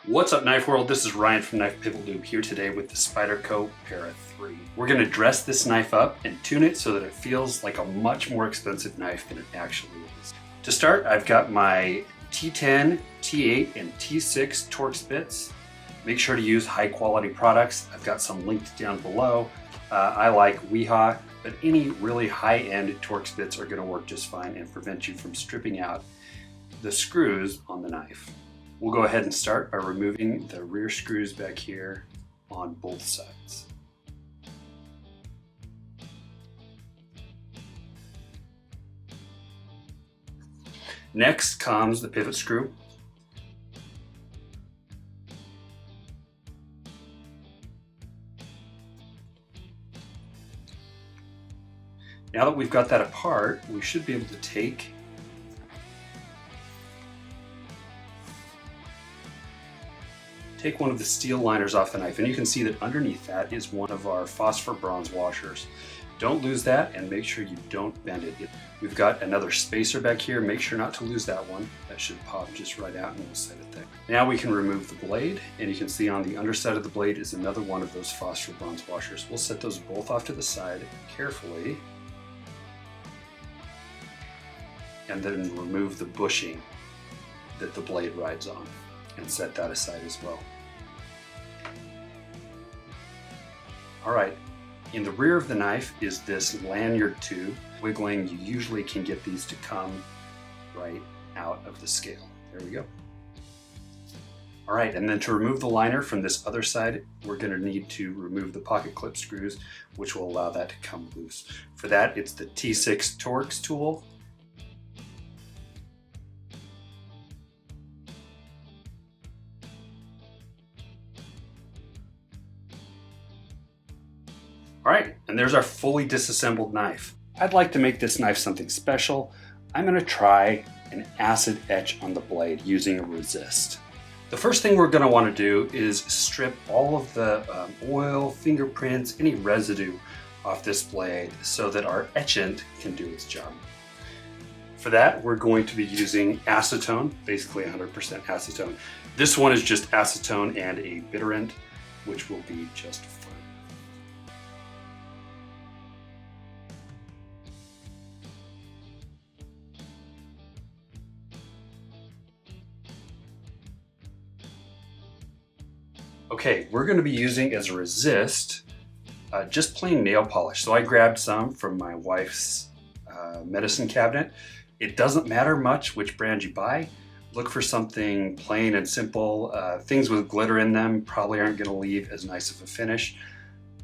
What's up, Knife World? This is Ryan from Knife Pivot Lube here today with the Spyderco Para 3. We're going to dress this knife up and tune it so that it feels like a much more expensive knife than it actually is. To start, I've got my T10, T8, and T6 Torx bits. Make sure to use high quality products. I've got some linked down below. I like wtih, but any really high-end Torx bits are going to work just fine and prevent you from stripping out the screws on the knife. We'll go ahead and start by removing the rear screws back here on both sides. Next comes the pivot screw. Now that we've got that apart, we should be able to take one of the steel liners off the knife, and you can see that underneath that is one of our phosphor bronze washers. Don't lose that, and make sure you don't bend it. We've got another spacer back here. Make sure not to lose that one. That should pop just right out, and we'll set it there. Now we can remove the blade, and you can see on the underside of the blade is another one of those phosphor bronze washers. We'll set those both off to the side carefully, and then remove the bushing that the blade rides on and set that aside as well. All right, in the rear of the knife is this lanyard tube. Wiggling, you usually can get these to come right out of the scale. There we go. All right, and then to remove the liner from this other side, we're gonna need to remove the pocket clip screws, which will allow that to come loose. For that, it's the T6 Torx tool. All right, and there's our fully disassembled knife. I'd like to make this knife something special. I'm gonna try an acid etch on the blade using a resist. The first thing we're gonna wanna do is strip all of the oil, fingerprints, any residue off this blade so that our etchant can do its job. For that, we're going to be using acetone, basically 100% acetone. This one is just acetone and a bitterant, which will be just fine. Okay, we're going to be using as a resist just plain nail polish. So I grabbed some from my wife's medicine cabinet. It doesn't matter much which brand you buy. Look for something plain and simple. Things with glitter in them probably aren't going to leave as nice of a finish.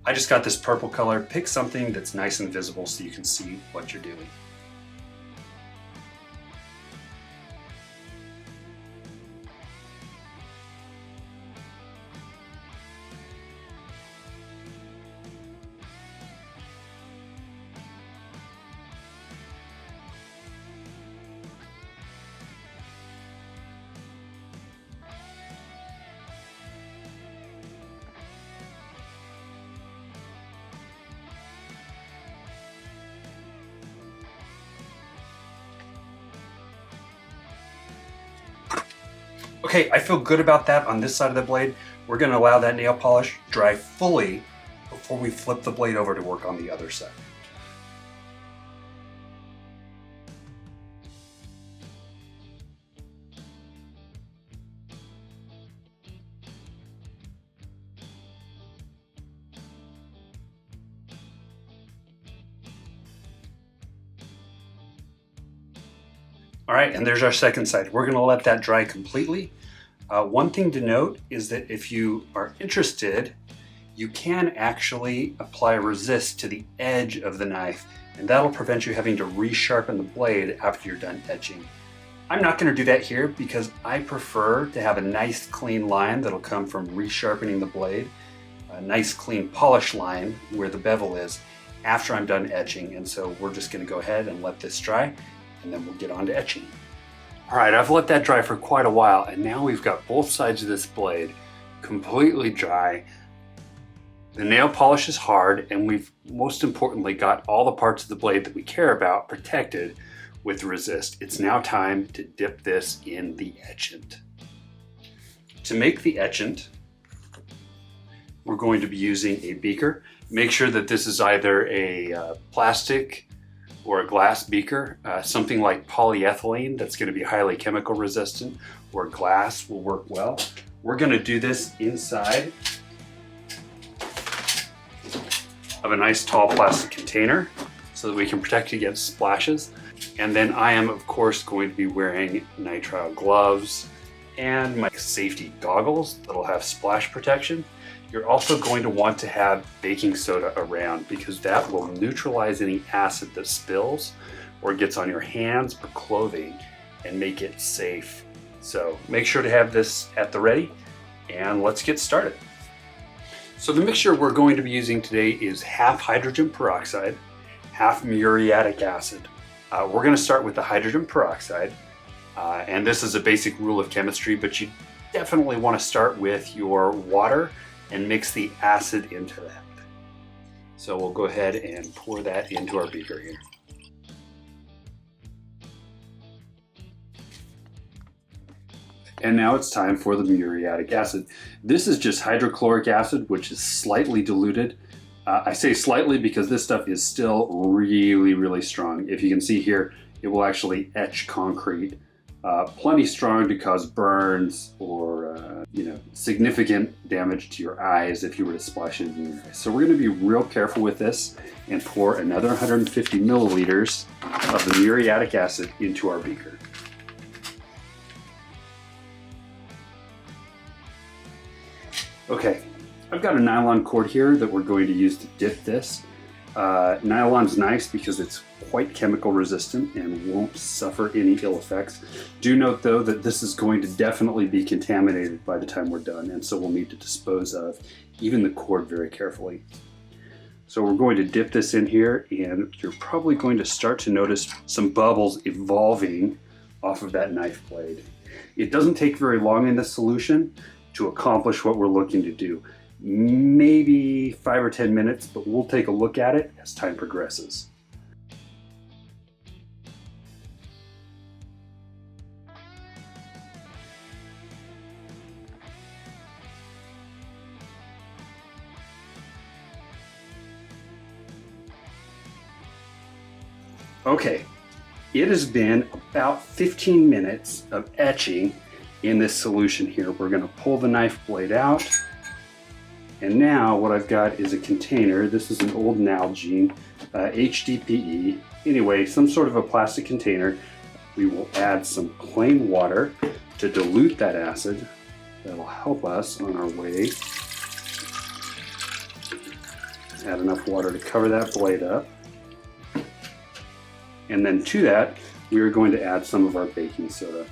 I just got this purple color. Pick something that's nice and visible so you can see what you're doing. Okay, I feel good about that on this side of the blade. We're going to allow that nail polish dry fully before we flip the blade over to work on the other side. All right, and there's our second side. We're gonna let that dry completely. One thing to note is that if you are interested, you can actually apply resist to the edge of the knife, and that'll prevent you having to resharpen the blade after you're done etching. I'm not gonna do that here because I prefer to have a nice clean line that'll come from resharpening the blade, a nice clean polish line where the bevel is after I'm done etching. And so we're just gonna go ahead and let this dry, and then we'll get on to etching. All right, I've let that dry for quite a while, and now we've got both sides of this blade completely dry. The nail polish is hard, and we've most importantly got all the parts of the blade that we care about protected with resist. It's now time to dip this in the etchant. To make the etchant, we're going to be using a beaker. Make sure that this is either a plastic or a glass beaker. Something like polyethylene that's going to be highly chemical resistant, or glass will work well. We're going to do this inside of a nice tall plastic container so that we can protect against splashes. And then I am of course going to be wearing nitrile gloves and my safety goggles that'll have splash protection. You're also going to want to have baking soda around because that will neutralize any acid that spills or gets on your hands or clothing and make it safe. So make sure to have this at the ready, and let's get started. So the mixture we're going to be using today is half hydrogen peroxide, half muriatic acid. We're going to start with the hydrogen peroxide, and this is a basic rule of chemistry, but you definitely want to start with your water and mix the acid into that. So we'll go ahead and pour that into our beaker here. And now it's time for the muriatic acid. This is just hydrochloric acid, which is slightly diluted. I say slightly because this stuff is still really, really strong. If you can see here, it will actually etch concrete. Plenty strong to cause burns or significant damage to your eyes if you were to splash it in your eyes. So we're going to be real careful with this and pour another 150 milliliters of the muriatic acid into our beaker. Okay, I've got a nylon cord here that we're going to use to dip this. Nylon's nice because it's quite chemical resistant and won't suffer any ill effects. Do note though that this is going to definitely be contaminated by the time we're done, and so we'll need to dispose of even the cord very carefully. So we're going to dip this in here, and you're probably going to start to notice some bubbles evolving off of that knife blade. It doesn't take very long in this solution to accomplish what we're looking to do. Maybe 5 or 10 minutes, but we'll take a look at it as time progresses. Okay, it has been about 15 minutes of etching in this solution here. We're going to pull the knife blade out, and now what I've got is a container. This is an old Nalgene HDPE. Anyway, some sort of a plastic container. We will add some plain water to dilute that acid. That'll help us on our way. Add enough water to cover that blade up. And then to that, we are going to add some of our baking soda.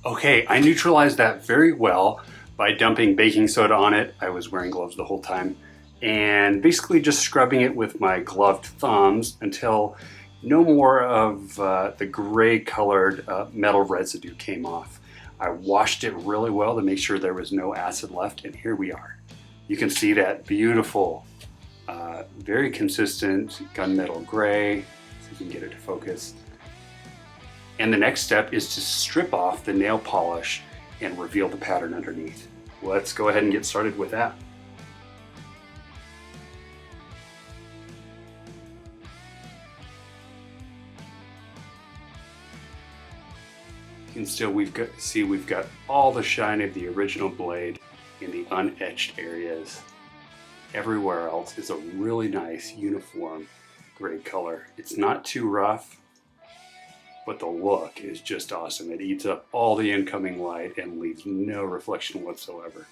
Okay, I neutralized that very well by dumping baking soda on it. I was wearing gloves the whole time, and basically just scrubbing it with my gloved thumbs until no more of the gray colored metal residue came off. I washed it really well to make sure there was no acid left, and here we are. You can see that beautiful, very consistent gunmetal gray, so you can get it to focus. And the next step is to strip off the nail polish and reveal the pattern underneath. Let's go ahead and get started with that. You can still we've got all the shine of the original blade in the unetched areas. Everywhere else is a really nice uniform gray color. It's not too rough, but the look is just awesome. It eats up all the incoming light and leaves no reflection whatsoever.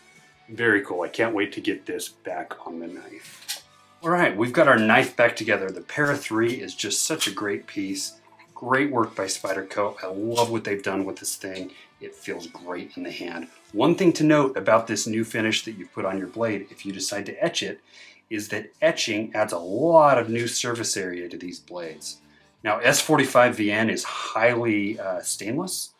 Very cool. I can't wait to get this back on the knife. All right, we've got our knife back together. The Para 3 is just such a great piece. Great work by Spyderco. I love what they've done with this thing. It feels great in the hand. One thing to note about this new finish that you've put on your blade, if you decide to etch it, is that etching adds a lot of new surface area to these blades. Now, S45VN is highly stainless,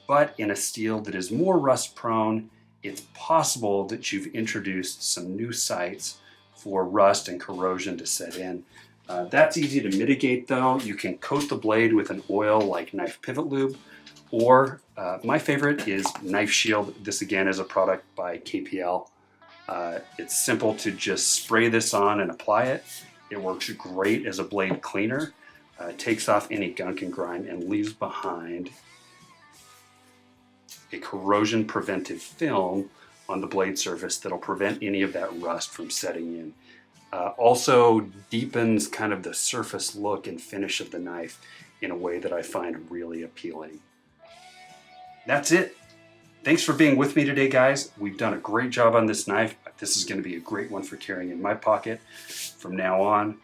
but in a steel that is more rust prone. It's possible that you've introduced some new sites for rust and corrosion to set in. That's easy to mitigate though. You can coat the blade with an oil like knife pivot lube, or my favorite is Knife Shield. This again is a product by KPL. It's simple to just spray this on and apply it. It works great as a blade cleaner. It takes off any gunk and grime and leaves behind a corrosion preventive film on the blade surface that'll prevent any of that rust from setting in. Also deepens kind of the surface look and finish of the knife in a way that I find really appealing. That's it. Thanks for being with me today, guys. We've done a great job on this knife. This is going to be a great one for carrying in my pocket from now on.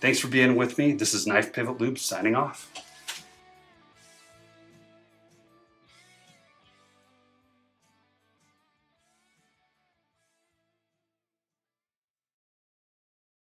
Thanks for being with me. This is Knife Pivot Lube signing off.